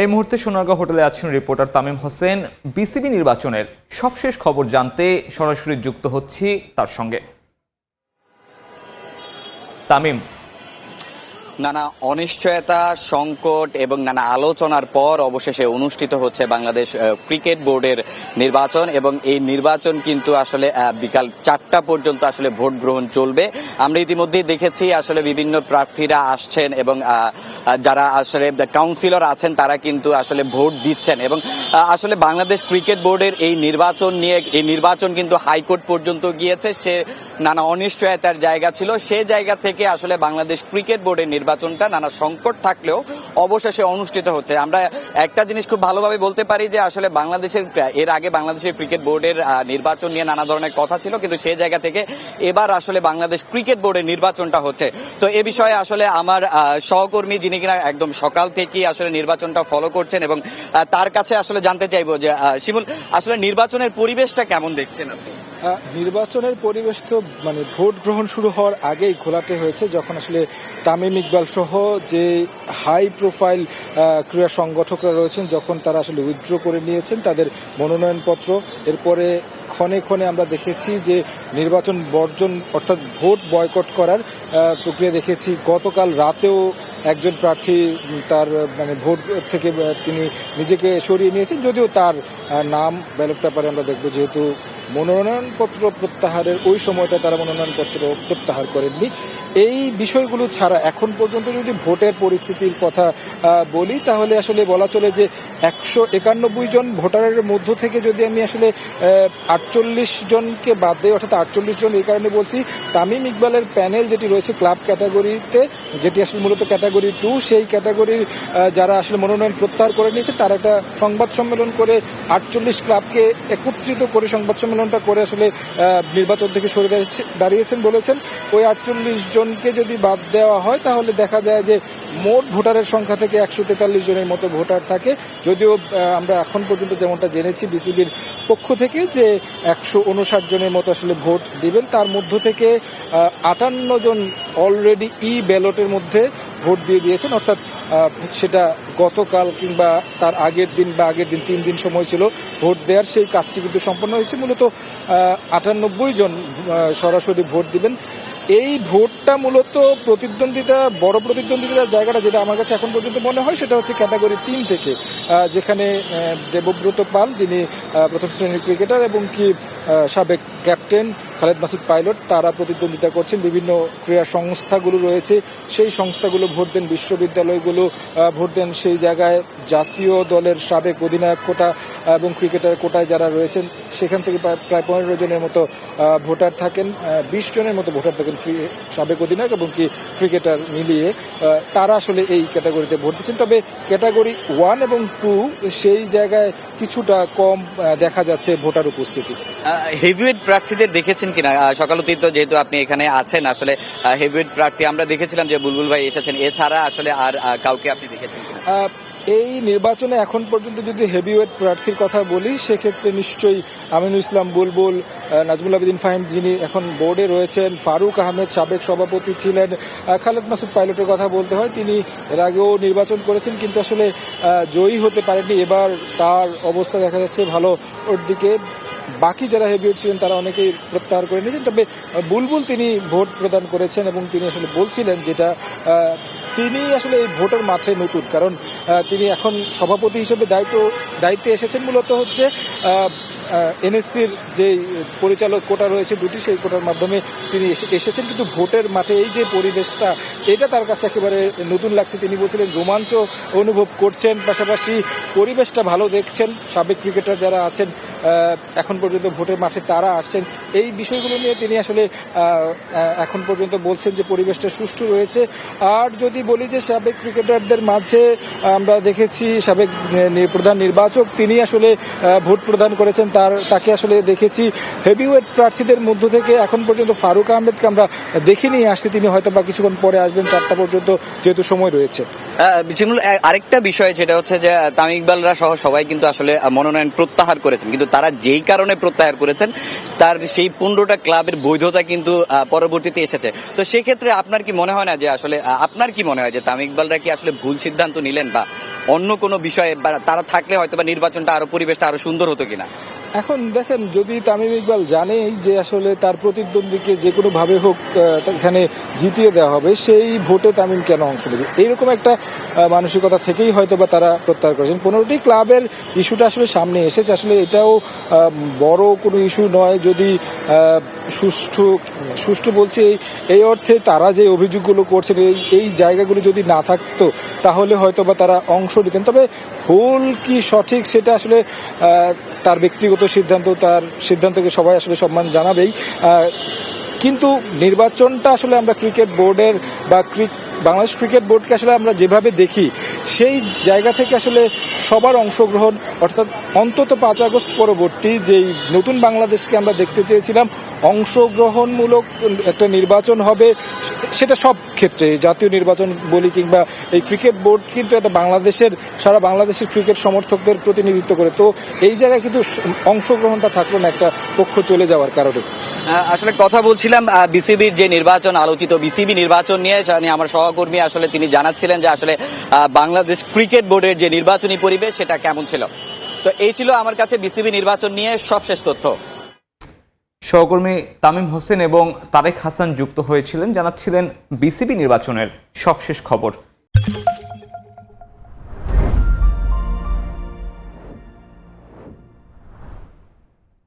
এই মুহূর্তে সোনারগাঁও হোটেলে আছেন রিপোর্টার তামিম হোসেন। বিসিবি নির্বাচনের সবশেষ খবর জানতে সরাসরি যুক্ত হচ্ছি তার সঙ্গে। তামিম, নানা অনিশ্চয়তা, সংকট এবং নানা আলোচনার পর অবশেষে অনুষ্ঠিত হচ্ছে বাংলাদেশ ক্রিকেট বোর্ডের নির্বাচন এবং এই নির্বাচন কিন্তু আসলে বিকাল 4টা পর্যন্ত আসলে ভোট গ্রহণ চলবে। আমরা ইতিমধ্যেই দেখেছি আসলে বিভিন্ন প্রার্থীরা আসছেন এবং যারা আসলে কাউন্সিলর আছেন তারা কিন্তু আসলে ভোট দিচ্ছেন এবং আসলে বাংলাদেশ ক্রিকেট বোর্ডের এই নির্বাচন কিন্তু হাইকোর্ট পর্যন্ত গিয়েছে। সে নানা অনিশ্চয়তার জায়গা ছিল, সে জায়গা থেকে আসলে বাংলাদেশ ক্রিকেট বোর্ডের নির্বাচনটা নানা সংকট থাকলেও অবশেষে অনুষ্ঠিত হচ্ছে। আমরা একটা জিনিস খুব ভালোভাবে বলতে পারি যে আসলে এর আগে বাংলাদেশের ক্রিকেট বোর্ডের নির্বাচন নিয়ে নানা ধরনের কথা ছিল, কিন্তু সেই জায়গা থেকে এবার আসলে বাংলাদেশ ক্রিকেট বোর্ডের নির্বাচনটা হচ্ছে। তো এ বিষয়ে আসলে আমার সহকর্মী যিনি কিনা একদম সকাল থেকেই আসলে নির্বাচনটা ফলো করছেন এবং তার কাছে আসলে জানতে চাইবো যে শিমুল, আসলে নির্বাচনের পরিবেশটা কেমন দেখছেন আপনি? নির্বাচনের পরিবেশ তো ভোট গ্রহণ শুরু হওয়ার আগেই ঘোলাটে হয়েছে, যখন আসলে তামিম ইকবাল সহ যে হাই প্রোফাইল ক্রীড়া সংগঠকরা রয়েছেন যখন তারা আসলে উইথড্র করে নিয়েছেন তাদের মনোনয়নপত্র। এরপরে ক্ষণে ক্ষণে আমরা দেখেছি যে নির্বাচন বর্জন অর্থাৎ ভোট বয়কট করার প্রক্রিয়া দেখেছি। গতকাল রাতেও একজন প্রার্থী তার ভোট থেকে তিনি নিজেকে সরিয়ে নিয়েছেন, যদিও তার নাম ব্যালট পেপারে আমরা দেখব, যেহেতু মনোনয়নপত্র প্রত্যাহারের ওই সময়টা তারা মনোনয়নপত্র প্রত্যাহার করেননি। এই বিষয়গুলো ছাড়া এখন পর্যন্ত যদি ভোটের পরিস্থিতির কথা বলি তাহলে আসলে বলা চলে যে 191 জন ভোটারের মধ্য থেকে যদি আমি আসলে 48 জনকে বাদ দেই, অর্থাৎ 48 জন এই কারণে বলছি, তামিম ইকবালের প্যানেল যেটি রয়েছে ক্লাব ক্যাটাগরিতে, যেটি আসলে মূলত ক্যাটাগরি 2, সেই ক্যাটাগরির যারা আসলে মনোনয়ন প্রত্যাহার করে নিয়েছে তারা একটা সংবাদ সম্মেলন করে 48 ক্লাবকে একত্রিত করে সংবাদ সম্মেলনটা করে আসলে নির্বাচন থেকে সরে দাঁড়িয়েছেন। বলেছেন ওই 48 জনকে যদি বাদ দেওয়া হয় তাহলে দেখা যায় যে মোট ভোটারের সংখ্যা থেকে 143 জনের মতো ভোটার থাকে। যদিও আমরা এখন পর্যন্ত যেমনটা জেনেছি বিসিবির পক্ষ থেকে যে 159 জনের মতো আসলে ভোট দিবেন, তার মধ্য থেকে 58 জন অলরেডি ব্যালটের মধ্যে ভোট দিয়ে দিয়েছেন, অর্থাৎ সেটা গতকাল কিংবা তার আগের দিন বা আগের দিন 3 দিন সময় ছিল ভোট দেওয়ার, সেই কাজটি কিন্তু সম্পন্ন হয়েছে। মূলত 98 জন সরাসরি ভোট দিবেন। এই ভোটটা মূলত বড় প্রতিদ্বন্দ্বিতার জায়গাটা যেটা আমার কাছে এখন পর্যন্ত মনে হয় সেটা হচ্ছে ক্যাটাগরি 3 থেকে, যেখানে দেবব্রত পাল যিনি প্রথম শ্রেণীর ক্রিকেটার এবং সাবেক ক্যাপ্টেন খালেদ মাসুদ পাইলট, তারা প্রতিদ্বন্দ্বিতা করছেন। বিভিন্ন ক্রীড়া সংস্থাগুলো রয়েছে, সেই সংস্থাগুলো ভোট দেন, বিশ্ববিদ্যালয়গুলো ভোট দেন। সেই জায়গায় জাতীয় দলের সাবেক অধিনায়ক কোটা এবং ক্রিকেটার কোটায় যারা রয়েছেন সেখান থেকে প্রায় 15 জনের মতো ভোটার থাকেন, 20 জনের মতো ভোটার থাকেন সাবেক অধিনায়ক এবং ক্রিকেটার মিলিয়ে, তারা আসলে এই ক্যাটাগরিতে ভোট দিচ্ছেন। তবে ক্যাটাগরি 1 এবং 2 সেই জায়গায় কিছুটা কম দেখা যাচ্ছে ভোটার উপস্থিতি। হেভিওয়েট প্রার্থীদের দেখেছেন কিনা? সকালতেই তো যেহেতু আপনি এখানে আছেন, আসলে হেভিওয়েট প্রার্থী আমরা দেখেছিলাম যে বুলবুল ভাই এসেছেন, এছাড়া আসলে আর কাউকে আপনি দেখেছেন কিনা? এই নির্বাচনে এখন পর্যন্ত যদি হেভিওয়েট প্রার্থীর কথা বলি সেক্ষেত্রে নিশ্চয়ই আমিনুল ইসলাম বুলবুল, নাজমুল আবেদিন ফাহিম যিনি এখন বোর্ডে রয়েছেন, ফারুক আহমেদ সাবেক সভাপতি ছিলেন, খালেদ মাসুদ পাইলটের কথা বলতে হয়, তিনি এর আগেও নির্বাচন করেছেন কিন্তু আসলে জয়ী হতে পারেননি। এবার তার অবস্থা দেখা যাচ্ছে ভালো ওর দিকে। বাকি যারা হেভিওয়েট ছিলেন তারা অনেকেই প্রত্যাহার করে নিয়েছেন, তবে বুলবুল তিনি ভোট প্রদান করেছেন এবং তিনি আসলে বলছিলেন যেটা তিনি আসলে এই ভোটের মাঠে নতুন, কারণ তিনি এখন সভাপতি হিসেবে দায়িত্বে এসেছেন। মূলত হচ্ছে এনএসসির যে পরিচালক কোটা রয়েছে 2টি, সেই কোটার মাধ্যমে তিনি এসেছেন, কিন্তু ভোটের মাঠে এই যে পরিবেশটা এটা তার কাছে একেবারে নতুন লাগছে। তিনি বলছিলেন রোমাঞ্চ অনুভব করছেন, পাশাপাশি পরিবেশটা ভালো দেখছেন। সাবেক ক্রিকেটার যারা আছেন এখন পর্যন্ত ভোটের মাঠে তারা আসছেন, এই বিষয়গুলো নিয়ে তিনি আসলে এখন পর্যন্ত বলছেন যে পরিবেশটা সুষ্ঠু রয়েছে। আর যদি বলি যে সাবেক ক্রিকেটারদের মাঝে আমরা দেখেছি সাবেক প্রধান নির্বাচক তিনি আসলে ভোট প্রদান করেছেন, তাকে আসলে দেখেছি হেভিওয়েট প্রার্থীদের মধ্য থেকে এখন পর্যন্ত ফারুক আহমেদকে আমরা দেখে নিয়ে আসছি। তিনি হয়তো বা কিছুক্ষণ পরে আসবেন, 4টা পর্যন্ত যেহেতু সময় রয়েছে। শিমুল, আরেকটা বিষয় যেটা হচ্ছে যে তামিম ইকবালরা সহ সবাই কিন্তু আসলে মনোনয়ন প্রত্যাহার করেছেন, কিন্তু তারা যেই কারণে প্রত্যাহার করেছেন তার সেই 15টা ক্লাবের বৈধতা কিন্তু পরবর্তীতে এসেছে। তো সেক্ষেত্রে আপনার কি মনে হয় না যে আসলে আপনার কি মনে হয় যে তামিম ইকবালরা কি আসলে ভুল সিদ্ধান্ত নিলেন, বা অন্য কোনো বিষয়ে তারা থাকলে হয়তো বা নির্বাচনটা আরো পরিবেশটা আরো সুন্দর হতো কিনা? এখন দেখেন, যদি তামিম ইকবাল জানেই যে আসলে তার প্রতিদ্বন্দ্বীকে যে কোনো ভাবে হোক এখানে জিতিয়ে দেওয়া হবে, সেই ভোটে তামিম কেন অংশ নেবে, এইরকম একটা মানসিকতা থেকেই হয়তো বা তারা প্রত্যাহার করেছেন। 15টি ক্লাবের ইস্যুটা আসলে সামনে এসেছে, আসলে এটাও বড় কোনো ইস্যু নয়। যদি সুষ্ঠু বলছি এই অর্থে তারা যে অভিযোগগুলো করছেন এই জায়গাগুলো যদি না থাকতো তাহলে হয়তো বা তারা অংশ নিতেন। তবে ভুল কি সঠিক সেটা আসলে তার ব্যক্তিগত সিদ্ধান্ত, তার সিদ্ধান্তকে সবাই আসলে সম্মান জানাবেই। কিন্তু নির্বাচনটা আসলে আমরা ক্রিকেট বোর্ডের বা বাংলাদেশ ক্রিকেট বোর্ডকে আসলে আমরা যেভাবে দেখি, সেই জায়গা থেকে আসলে সবার অংশগ্রহণ, অর্থাৎ অন্তত 5 আগস্ট পরবর্তী যেই নতুন বাংলাদেশকে আমরা দেখতে চেয়েছিলাম, অংশগ্রহণমূলক একটা নির্বাচন হবে, সেটা সব ক্ষেত্রে জাতীয় নির্বাচন বলি কিংবা এই ক্রিকেট বোর্ড কিন্তু এটা সারা বাংলাদেশের ক্রিকেট সমর্থকদের প্রতিনিধিত্ব করে। তো এই জায়গায় কিন্তু অংশগ্রহণটা থাকলো না একটা পক্ষ চলে যাওয়ার কারণে। আসলে কথা বলছিলাম বিসিবির যে নির্বাচন, আলোচিত বিসিবি নির্বাচন নিয়ে আমার সহকর্মী আসলে তিনি জানাচ্ছিলেন যে আসলে বাংলাদেশ ক্রিকেট বোর্ডের যে নির্বাচনী পরিবেশ সেটা কেমন ছিল। তো এই ছিল আমার কাছে বিসিবি নির্বাচন নিয়ে সবশেষ তথ্য। সহকর্মী তামিম হোসেন এবং তারেক হাসান যুক্ত হয়েছিলেন, জানাচ্ছিলেন বিসিবি নির্বাচনের সবশেষ খবর।